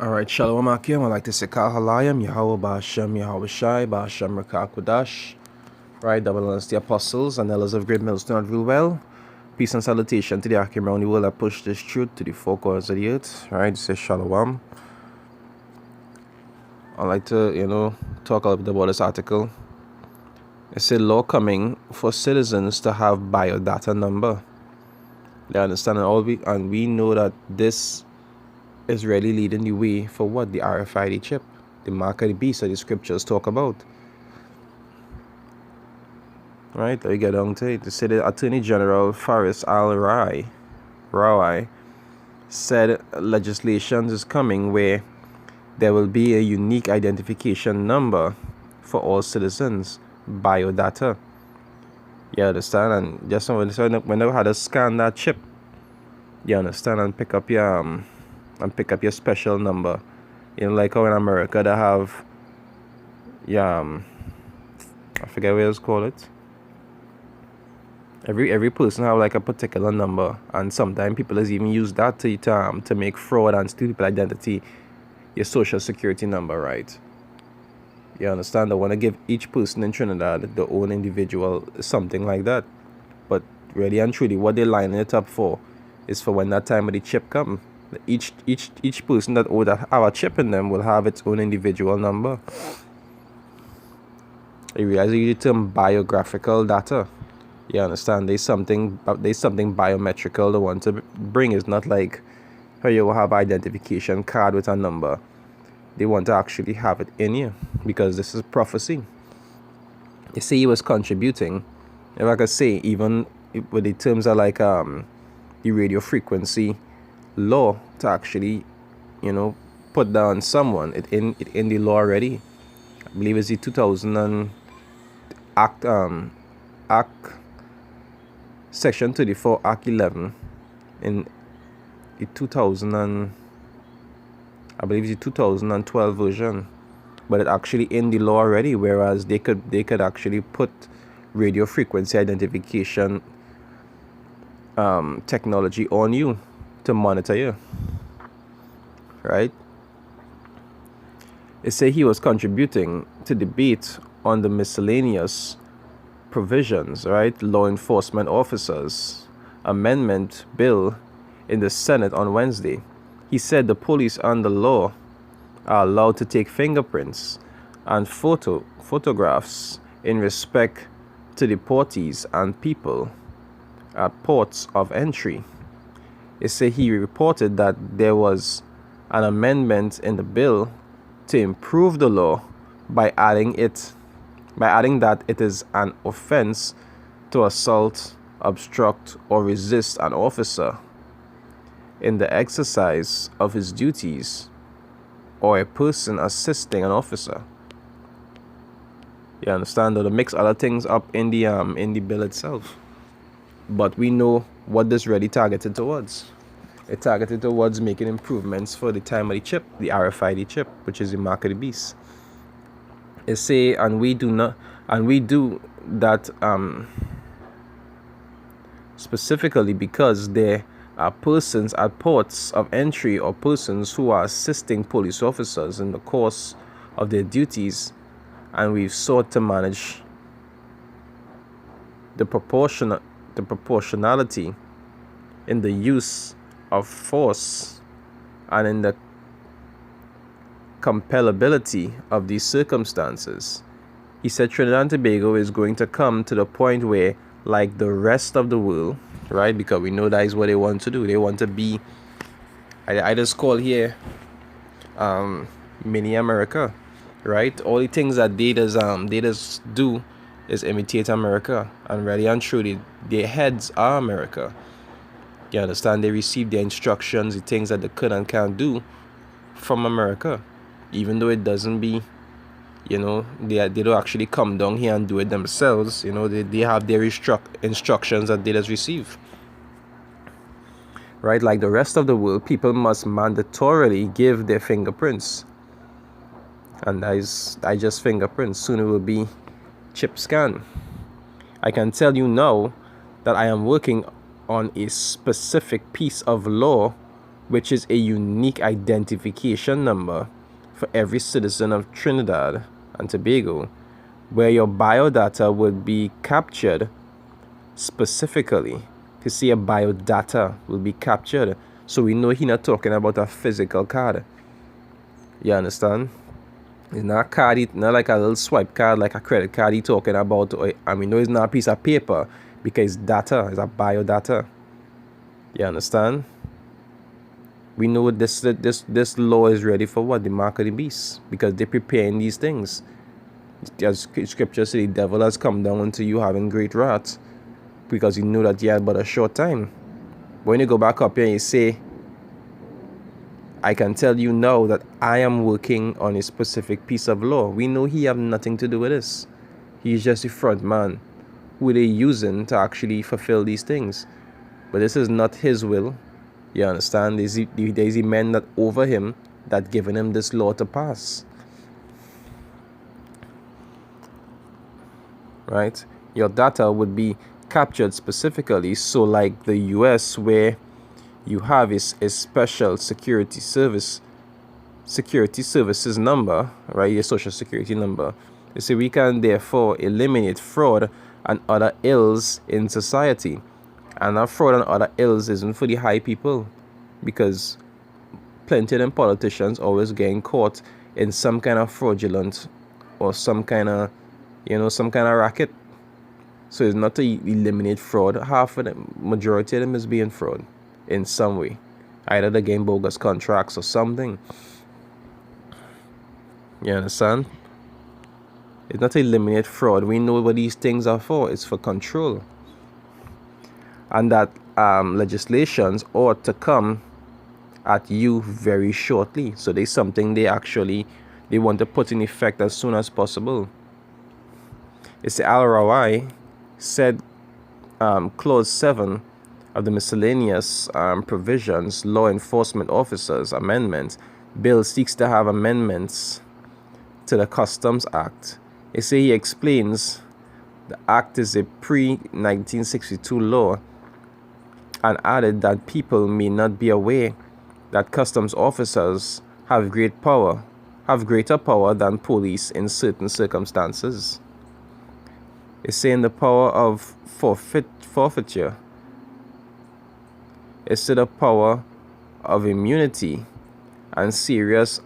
Alright, Shalom Akim. I'd like to say Kal Halayim, Yahweh Ba'Hashem, Yahweh Shai, Ba'Hashem Rakakudash. Right, double honors the apostles and elders of Great Millstone that rule well. Peace and salutation to the Akim around the world that push this truth to the four corners of the earth. Right, this is Shalom. I'd like to, talk a little bit about this article. It's a law coming for citizens to have biodata number. They understand and we know that this is really leading the way for what? The RFID chip, the mark of the beast that the scriptures talk about. Right, let me get on to it. The City Attorney General Faris Rawai said legislation is coming where there will be a unique identification number for all citizens, biodata. You understand? And just when I had to scan that chip, you understand, and pick up your special number. Like how in America they have I forget what it's called it. Every person have like a particular number, and sometimes people has even use that to make fraud and steal people's identity. Your social security number, right? You understand? They want to give each person in Trinidad their own individual something like that. But really and truly, what they're lining it up for is for when that time of the chip come. Each person that have a chip in them will have its own individual number. You realize you use the term biographical data. You understand? There's something biometrical they want to bring. Is not like how you will have identification card with a number. They want to actually have it in you because this is prophecy. They say he was contributing. If I could say, even with the terms of like the radio frequency law to actually, put down someone. It in the law already. I believe it's the 2000 Act Section 34 Act 11 in the 2012 version, but it actually in the law already. Whereas they could actually put radio frequency identification technology on you to monitor you, right? It say he was contributing to debate on the miscellaneous provisions, right? Law enforcement officers amendment bill in the Senate on Wednesday. He said the police under law are allowed to take fingerprints and photographs in respect to deportees and people at ports of entry. It said he reported that there was an amendment in the bill to improve the law by adding that it is an offense to assault, obstruct, or resist an officer in the exercise of his duties or a person assisting an officer. You understand? Though, to mix other things up in the bill itself. But we know what this really targeted towards. It targeted towards making improvements for the time of the chip, the RFID chip, which is the mark of the beast. It say, and we do that specifically because there are persons at ports of entry or persons who are assisting police officers in the course of their duties, and we've sought to manage the proportionality in the use of force and in the compellability of these circumstances. He said Trinidad and Tobago is going to come to the point where, like the rest of the world, right? Because we know that is what they want to do. They want to be, I just call here, mini America, right? All the things that they just do is imitate America, and really and truly, their heads are America. You understand? They receive their instructions, the things that they could and can't do from America, even though it doesn't be, they don't actually come down here and do it themselves. They have their instructions that they just receive. Right? Like the rest of the world, people must mandatorily give their fingerprints. And I just fingerprints. Soon it will be chip scan. I can tell you now that I am working on a specific piece of law which is a unique identification number for every citizen of Trinidad and Tobago, where your biodata would be captured specifically. To see a biodata will be captured, so we know he's not talking about a physical card. You understand? It's not a card, it's not like a little swipe card, like a credit card he's talking about. And we know it's not a piece of paper because it's data, it's a biodata. You understand? We know this law is ready for what? The mark of the beast, because they're preparing these things. As scripture says, the devil has come down unto you having great wrath, because he knew that he had but a short time. When you go back up here and you say, I can tell you now that I am working on a specific piece of law, we know he have nothing to do with this. He's just a front man who they're using to actually fulfill these things. But this is not his will. You understand? There's a man that over him that given him this law to pass. Right? Your data would be captured specifically, so like the US, where you have a special security services number, right? Your social security number. You see, we can therefore eliminate fraud and other ills in society. And that fraud and other ills isn't for the high people, because plenty of them politicians always getting caught in some kind of fraudulent or some kind of racket. So it's not to eliminate fraud. Half of them, majority of them is being fraud in some way. Either they're getting bogus contracts or something. You understand? It's not to eliminate fraud. We know what these things are for. It's for control. And that legislations ought to come at you very shortly. So there's something they want to put in effect as soon as possible. It's the ROI said clause 7 of the miscellaneous provisions law enforcement officers amendment bill seeks to have amendments to the Customs Act. It say he explains the act is a pre-1962 law, and added that people may not be aware that customs officers have greater power than police in certain circumstances. It's saying the power of forfeiture is to the power of immunity and serious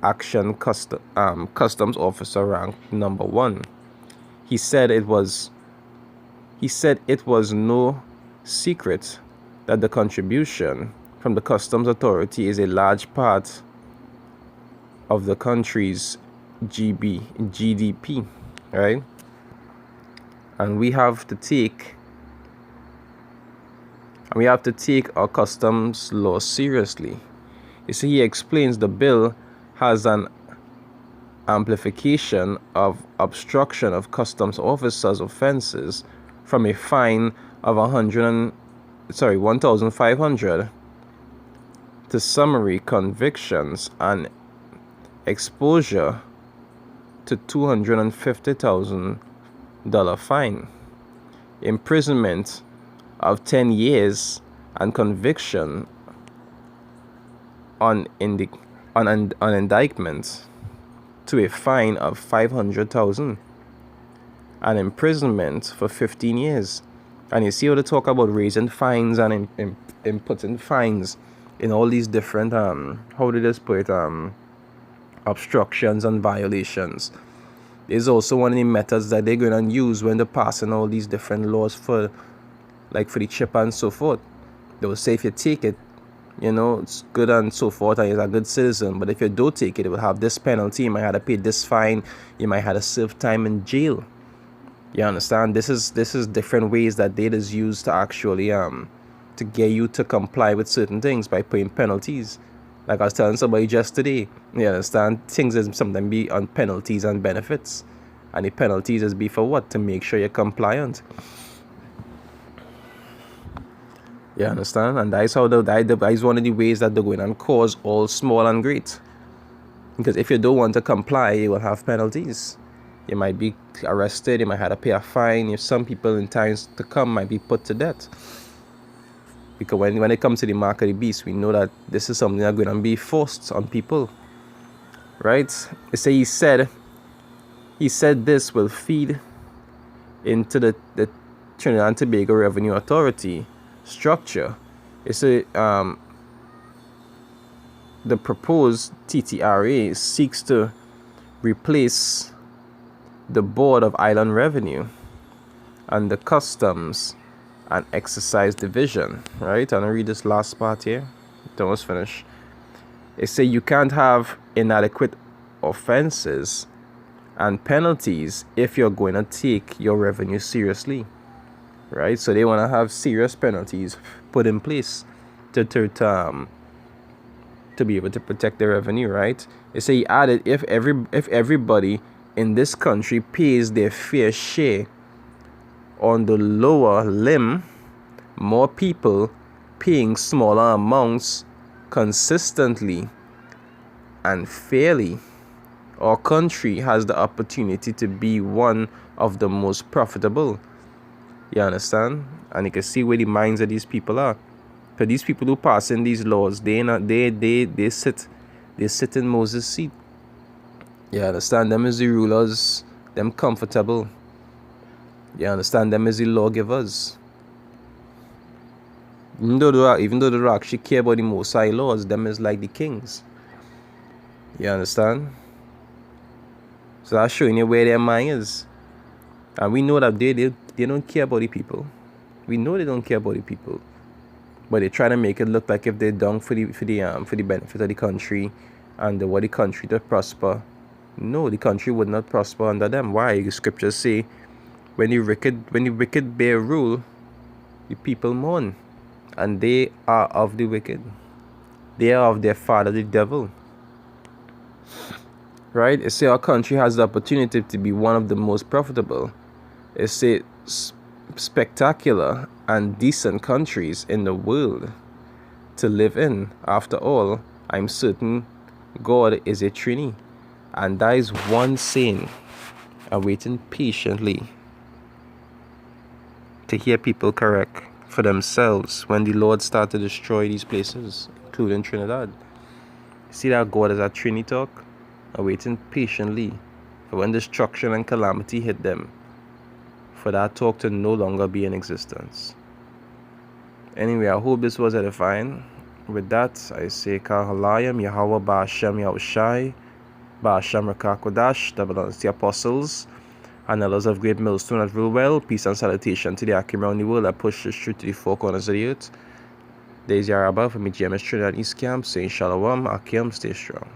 action customs officer rank number 1. He said it was no secret that the contribution from the customs authority is a large part of the country's GDP, right? And we have to take our customs law seriously. You see, he explains the bill has an amplification of obstruction of customs officers' offenses from a fine of 1,500 to summary convictions and exposure to $250,000 fine, imprisonment of 10 years, and conviction on indictment to a fine of 500,000 and imprisonment for 15 years. And you see how they talk about raising fines and inputting fines in all these different obstructions and violations. Is also one of the methods that they're going to use when they're passing all these different laws for the chip and so forth. They will say if you take it, it's good and so forth, and you're a good citizen. But if you don't take it, it will have this penalty. You might have to pay this fine. You might have to serve time in jail. You understand? This is different ways that data is used to actually to get you to comply with certain things by paying penalties. Like I was telling somebody just today, you understand? Things is sometimes be on penalties and benefits. And the penalties is be for what? To make sure you're compliant. You understand? And that's how that is one of the ways that they're going and cause all small and great. Because if you don't want to comply, you will have penalties. You might be arrested, you might have to pay a fine. If some people in times to come might be put to death Because when it comes to the mark of the beast, we know that this is something that's going to be forced on people. Right? It say he said this will feed into the Trinidad and Tobago Revenue Authority structure. It's the proposed TTRA seeks to replace the Board of Island Revenue and the Customs and Excise Division. Right? I'm gonna read this last part here. It's almost finished. It say you can't have inadequate offenses and penalties if you're going to take your revenue seriously, right? So they want to have serious penalties put in place to be able to protect their revenue, right? They say he added, if everybody in this country pays their fair share on the lower limb, more people paying smaller amounts consistently and fairly, our country has the opportunity to be one of the most profitable. You understand? And you can see where the minds of these people are. Because these people who pass in these laws, they sit in Moses' seat. You understand? Them is the rulers, them comfortable. You understand? Them is the lawgivers. Even though they actually care about the Most High laws, them is like the kings. You understand? So that's showing you where their mind is. And we know that they don't care about the people. We know they don't care about the people. But they try to make it look like if they're done for the benefit of the country and they want the country to prosper. No, the country would not prosper under them. Why? The scriptures say when the wicked bear rule, the people mourn. And they are of the wicked. They are of their father the devil. Right? It say our country has the opportunity to be one of the most profitable. It say spectacular and decent countries in the world to live in. After all, I'm certain God is a Trinity, and that is one saying, awaiting patiently to hear people correct for themselves when the Lord started to destroy these places, including Trinidad. See that God is a Trinity talk? Awaiting patiently for when destruction and calamity hit them, for that talk to no longer be in existence. Anyway, I hope this was edifying. With that, I say Kahalayam Yahweh Ba'ashem Yahushai Ba'ashem Rakakodash, that belongs to the apostles and elders of Great Millstone that rule well. Peace and salutation to the Akim around the world that pushes truth to the four corners of the earth. Days Yarabah from the GMS Trinidad East Camp, saying Shalom, Akim, stay strong.